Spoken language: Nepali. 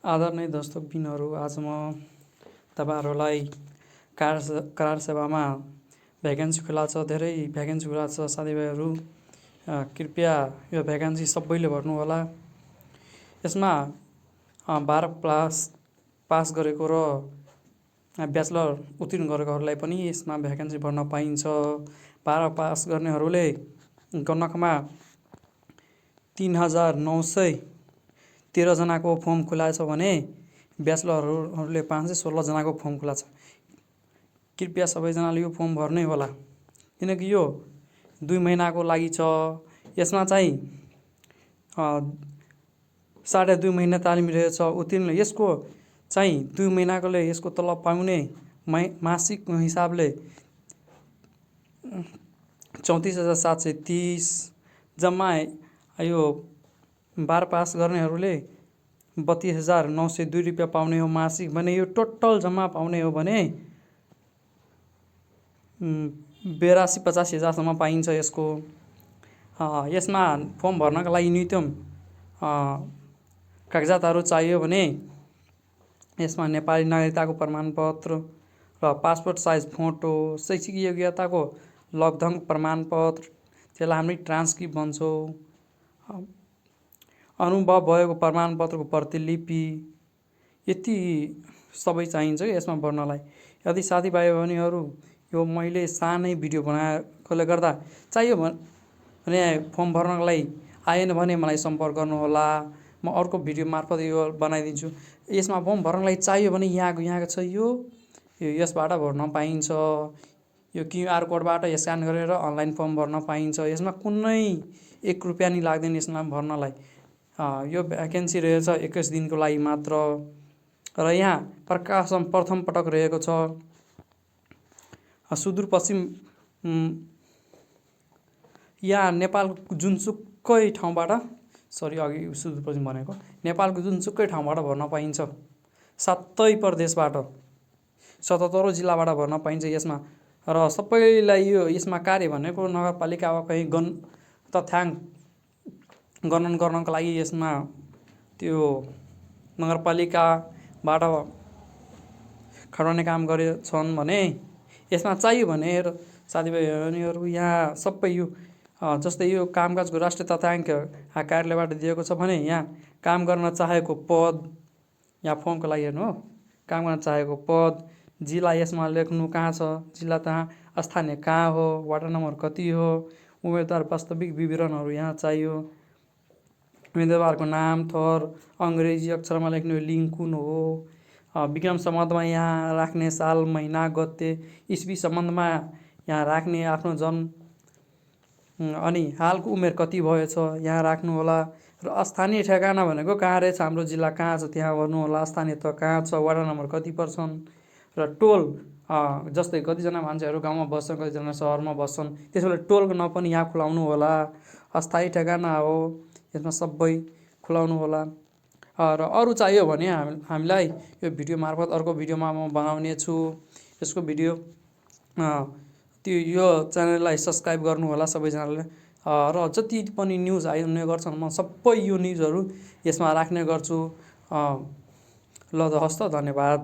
आदरणीय दर्शकबिनहरू, आज म तपाईँहरूलाई कार सेवामा भ्याकेन्सी खुला छ। धेरै भ्याकेन्सी खुला छ साथीभाइहरू। कृपया यो भ्याकेन्सी सबैले भर्नुहोला। यसमा 12 पास गरेको र ब्याचलर उत्तीर्ण गरेकोहरूलाई पनि यसमा भ्याकेन्सी भर्न पाइन्छ। 12 पास गर्नेहरूले गणकमा 3913 जनाको फर्म खुला छ भने ब्याचलरहरूले 516 जनाको फर्म खुला छ। कृपया सबैजनाले यो फर्म भर्नै होला, किनकि यो 2 महिनाको लागि छ। यसमा चाहिँ 2.5 महिना तालिम रहेछ उत्तीर्ण। यसको चाहिँ 2 महिनाकोले यसको तलब पाउने मासिक हिसाबले 34,730 जम्मा। यो 12 पास गर्नेहरूले 32,902 रुपियाँ पाउने हो मासिक भने। यो टोटल जम्मा पाउने हो भने 82-85 हजारसम्म पाइन्छ यसको। यसमा फर्म भर्नका लागि न्यूनतम कागजातहरू चाहियो भने यसमा नेपाली नागरिकताको प्रमाणपत्र र पासपोर्ट साइज फोटो, शैक्षिक योग्यताको लगधङ प्रमाणपत्र, त्यसलाई हामी ट्रान्सक्रिप्ट भन्छौँ, अनुभव भएको प्रमाणपत्रको प्रतिलिपि, यति सबै चाहिन्छ यसमा भर्नलाई। यदि साथीभाइ बहिनीहरू यो मैले सानै भिडियो बनाएकोले गर्दा चाहियो भने फर्म भर्नको लागि आएन भने मलाई सम्पर्क गर्नुहोला। म अर्को भिडियो मार्फत यो बनाइदिन्छु। यसमा फर्म भर्नको लागि चाहियो भने यहाँको छ यो यसबाट भर्न पाइन्छ। यो QR कोडबाट स्क्यान गरेर अनलाइन फर्म भर्न पाइन्छ। यसमा कुनै 1 रुपियाँ नि लाग्दैन यसमा भर्नलाई। यो भ्याकेन्सी रहेछ 21 दिनको लागि मात्र र यहाँ प्रकाशन प्रथम पटक रहेको छ। सुदूरपश्चिम यहाँ नेपालको जुनसुकै ठाउँबाट, अघि सुदूरपश्चिम भनेको नेपालको जुनसुकै ठाउँबाट भर्न पाइन्छ। 7 प्रदेशबाट 77 जिल्लाबाट भर्न पाइन्छ यसमा। र सबैलाई यसमा कार्य भनेको नगरपालिका वा कहीँ तथ्याङ्क गणन गर्नको लागि यसमा त्यो नगरपालिकाबाट खटाउने काम गरेछन् भने यसमा चाहियो भने साथीभाइहरू यहाँ सबै यो जस्तै यो कामकाजको राष्ट्रिय तथ्याङ्क कार्यालयबाट दिएको छ भने यहाँ काम गर्न चाहेको पद, यहाँ फर्मको लागि हेर्नु हो, काम गर्न चाहेको पद, जिल्ला यसमा लेख्नु कहाँ छ, जिल्ला कहाँ, स्थानीय कहाँ हो, वार्ड नम्बर कति हो, उम्मेदवार वास्तविक विवरणहरू यहाँ चाहियो, उम्मेदवारको नाम, थर, अङ्ग्रेजी अक्षरमा लेख्ने लिङ्क कुन हो, विक्रम सम्बन्धमा यहाँ राख्ने साल, महिना, गते, इस्वी सम्बन्धमा यहाँ राख्ने आफ्नो जन्म, अनि हालको उमेर कति भएछ यहाँ राख्नु होला। र स्थानीय ठेगाना भनेको कहाँ रहेछ, हाम्रो जिल्ला कहाँ छ त्यहाँ गर्नु होला। स्थानीय तह कहाँ छ, वार्ड नम्बर कति पर्छन्, र टोल जस्तै कतिजना मान्छेहरू गाउँमा बस्छन्, कतिजना सहरमा बस्छन्, त्यसैले टोलको नाउँ पनि यहाँ खुलाउनु होला। अस्थायी ठेगाना हो यसमा सबै खुलाउनु होला। र अरू चाहियो भने हामीलाई यो भिडियो मार्फत अर्को भिडियोमा म बनाउने छु। यसको भिडियो यो च्यानललाई सब्सक्राइब गर्नु होला सबैजनाले। र जति पनि न्युज आउने गर्छन् म सबै यो न्युजहरू यसमा राख्ने गर्छु। ल त हस् त, धन्यवाद।